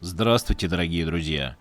Здравствуйте, дорогие друзья!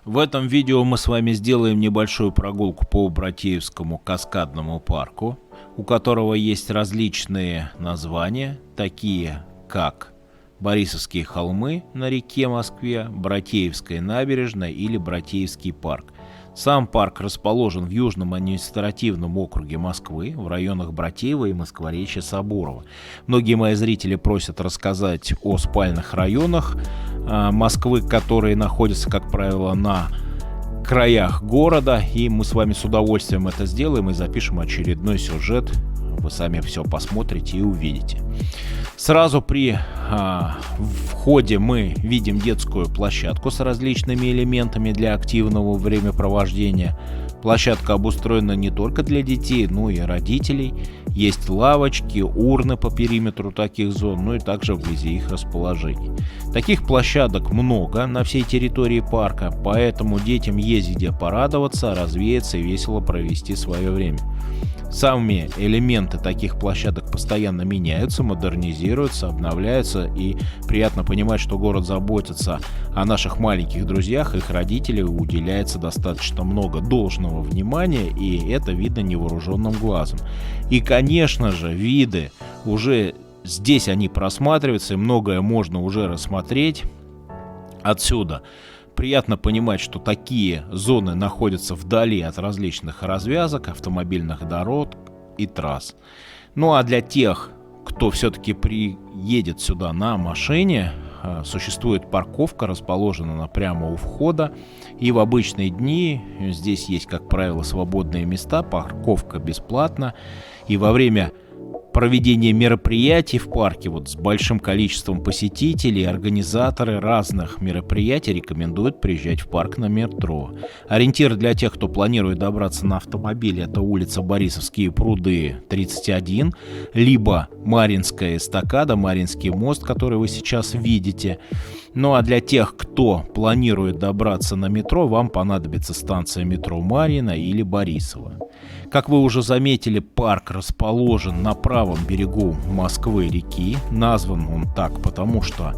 В этом видео мы с вами сделаем небольшую прогулку по Братеевскому каскадному парку, у которого есть различные названия, такие как Борисовские холмы на реке Москве, Братеевская набережная или Братеевский парк. Сам парк расположен в Южном административном округе Москвы, в районах Братеева и Москворечья-Сабурова. Многие мои зрители просят рассказать о спальных районах Москвы, которые находятся, как правило, на краях города, и мы с вами с удовольствием это сделаем и запишем очередной сюжет. Вы сами все посмотрите и увидите. Сразу при входе мы видим детскую площадку с различными элементами для активного времяпровождения. Площадка обустроена не только для детей, но и родителей. Есть лавочки, урны по периметру таких зон, ну и также вблизи их расположений. Таких площадок много на всей территории парка, поэтому детям есть где порадоваться, развеяться и весело провести свое время. Сами элементы таких площадок постоянно меняются, модернизируются, обновляются, и приятно понимать, что город заботится о наших маленьких друзьях, их родителей уделяется достаточно много должного внимания, и это видно невооруженным глазом. И, конечно же, виды уже здесь они просматриваются, и многое можно уже рассмотреть отсюда. Приятно понимать, что такие зоны находятся вдали от различных развязок, автомобильных дорог и трасс. Ну а для тех, кто все-таки приедет сюда на машине, существует парковка, расположена она прямо у входа. И в обычные дни здесь есть, как правило, свободные места, парковка бесплатна. И во время проведение мероприятий в парке вот с большим количеством посетителей, организаторы разных мероприятий рекомендуют приезжать в парк на метро. Ориентир для тех, кто планирует добраться на автомобиле, это улица Борисовские пруды, 31, либо Марьинская эстакада, Марьинский мост, который вы сейчас видите. Ну а для тех, кто планирует добраться на метро, вам понадобится станция метро Марьина или Борисово. Как вы уже заметили, парк расположен на правом берегу Москвы-реки. Назван он так, потому что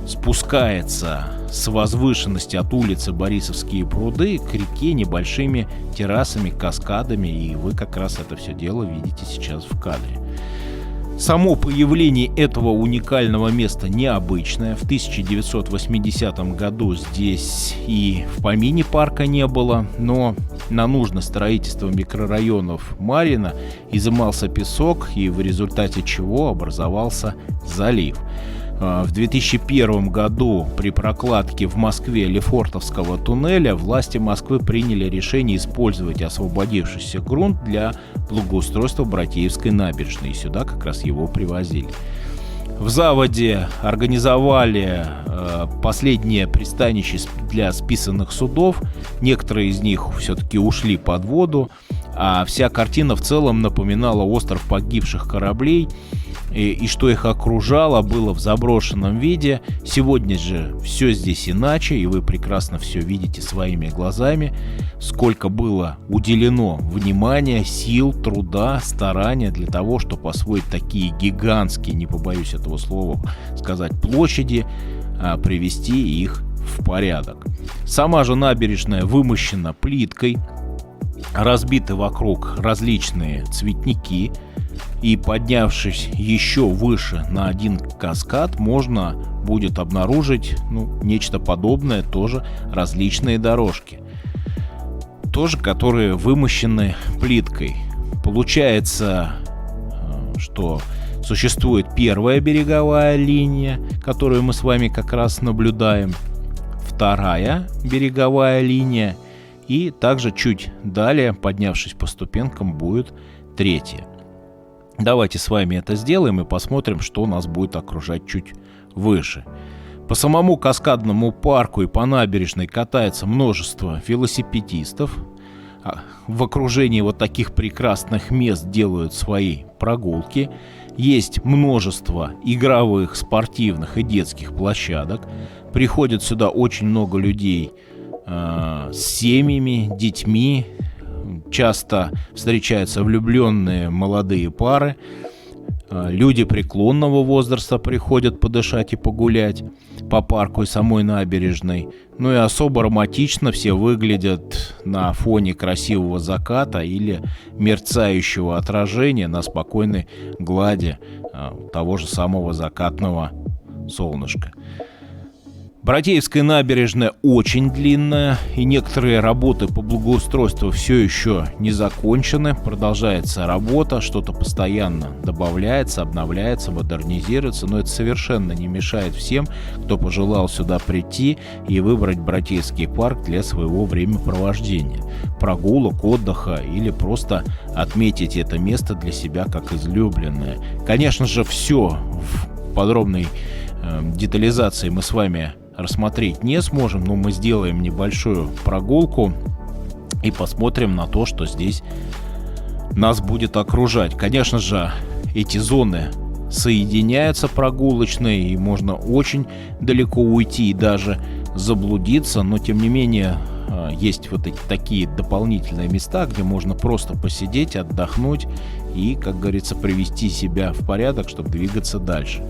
спускается с возвышенности от улицы Борисовские пруды к реке небольшими террасами, каскадами, и вы как раз это все дело видите сейчас в кадре. Само появление этого уникального места необычное. В 1980 году здесь и в помине парка не было, но на нужное строительство микрорайонов Марьино изымался песок, и в результате чего образовался залив. В 2001 году при прокладке в Москве Лефортовского туннеля власти Москвы приняли решение использовать освободившийся грунт для благоустройства Братеевской набережной, и сюда как раз его привозили. В заводе организовали последнее пристанище для списанных судов, некоторые из них все-таки ушли под воду, а вся картина в целом напоминала остров погибших кораблей, и что их окружало, было в заброшенном виде. Сегодня же все здесь иначе, и вы прекрасно все видите своими глазами, сколько было уделено внимания, сил, труда, старания для того, чтобы освоить такие гигантские, не побоюсь этого слова сказать, площади, привести их в порядок. Сама же набережная вымощена плиткой, разбиты вокруг различные цветники, и поднявшись еще выше на один каскад, можно будет обнаружить нечто подобное, тоже различные дорожки, тоже которые вымощены плиткой. Получается, что существует первая береговая линия, которую мы с вами как раз наблюдаем, вторая береговая линия, и также чуть далее, поднявшись по ступенькам, будет третья. Давайте с вами это сделаем и посмотрим, что нас будет окружать чуть выше. По самому каскадному парку и по набережной катается множество велосипедистов. В окружении вот таких прекрасных мест делают свои прогулки. Есть множество игровых, спортивных и детских площадок. Приходит сюда очень много людей с семьями, детьми. Часто встречаются влюбленные молодые пары. Люди преклонного возраста приходят подышать и погулять по парку и самой набережной. Ну и особо романтично все выглядят на фоне красивого заката или мерцающего отражения на спокойной глади того же самого закатного солнышка. Братеевская набережная очень длинная, и некоторые работы по благоустройству все еще не закончены. Продолжается работа, что-то постоянно добавляется, обновляется, модернизируется, но это совершенно не мешает всем, кто пожелал сюда прийти и выбрать Братеевский парк для своего времяпровождения, прогулок, отдыха или просто отметить это место для себя как излюбленное. Конечно же, все в подробной детализации мы с вами рассмотреть не сможем, но мы сделаем небольшую прогулку и посмотрим на то, что здесь нас будет окружать. Конечно же, эти зоны соединяются прогулочные, и можно очень далеко уйти и даже заблудиться, но тем не менее есть вот эти такие дополнительные места, где можно просто посидеть, отдохнуть и, как говорится, привести себя в порядок, чтобы двигаться дальше.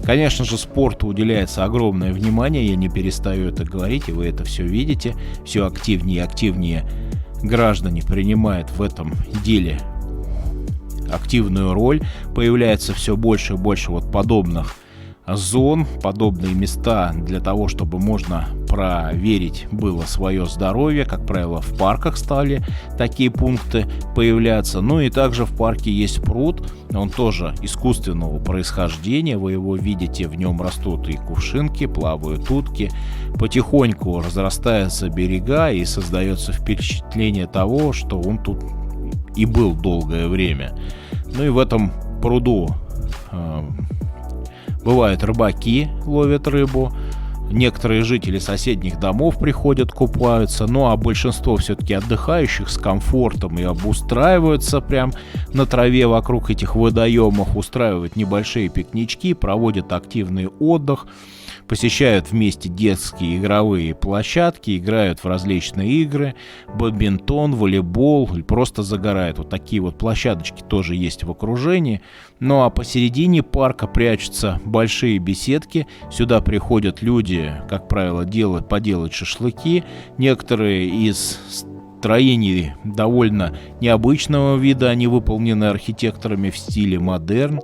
Конечно же, спорту уделяется огромное внимание, я не перестаю это говорить, и вы это все видите. Все активнее и активнее граждане принимают в этом деле активную роль. Появляется все больше и больше вот подобных зон, подобные места для того, чтобы можно проверить было свое здоровье. Как правило, в парках стали такие пункты появляться. Ну и также в парке есть пруд, он тоже искусственного происхождения, вы его видите, в нем растут и кувшинки, плавают утки, потихоньку разрастаются берега и создается впечатление того, что он тут и был долгое время. Ну и в этом пруду бывают рыбаки, ловят рыбу, некоторые жители соседних домов приходят, купаются, ну а большинство все-таки отдыхающих с комфортом и обустраиваются прям на траве вокруг этих водоемов, устраивают небольшие пикнички, проводят активный отдых, посещают вместе детские игровые площадки, играют в различные игры, бадминтон, волейбол, или просто загорают. Вот такие вот площадочки тоже есть в окружении. Ну а посередине парка прячутся большие беседки. Сюда приходят люди, как правило, поделать шашлыки. Некоторые из строений довольно необычного вида, они выполнены архитекторами в стиле модерн.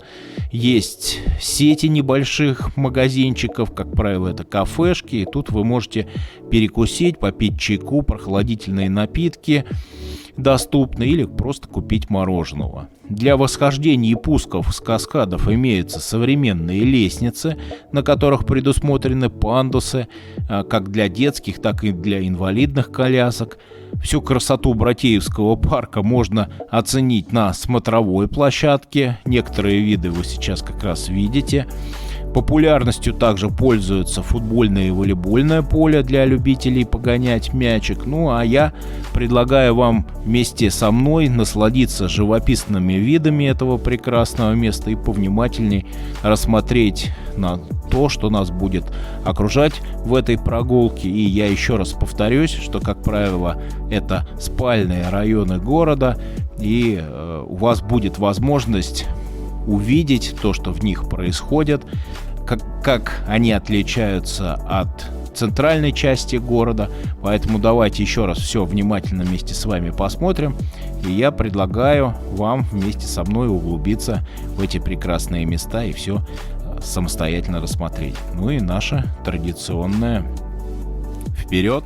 Есть сети небольших магазинчиков, как правило, это кафешки, и тут вы можете перекусить, попить чайку, прохладительные напитки доступны или просто купить мороженого. Для восхождения и пусков с каскадов имеются современные лестницы, на которых предусмотрены пандусы, как для детских, так и для инвалидных колясок. Всю красоту Братеевского парка можно оценить на смотровой площадке. Некоторые виды вы сейчас как раз видите. Популярностью также пользуются футбольное и волейбольное поле для любителей погонять мячик. Ну а я предлагаю вам вместе со мной насладиться живописными видами этого прекрасного места и повнимательней рассмотреть на то, что нас будет окружать в этой прогулке. И я еще раз повторюсь, что, как правило, это спальные районы города, и у вас будет возможность увидеть то, что в них происходит, как они отличаются от центральной части города. Поэтому давайте еще раз все внимательно вместе с вами посмотрим. И я предлагаю вам вместе со мной углубиться в эти прекрасные места и все самостоятельно рассмотреть. Ну и наша традиционная «Вперед!»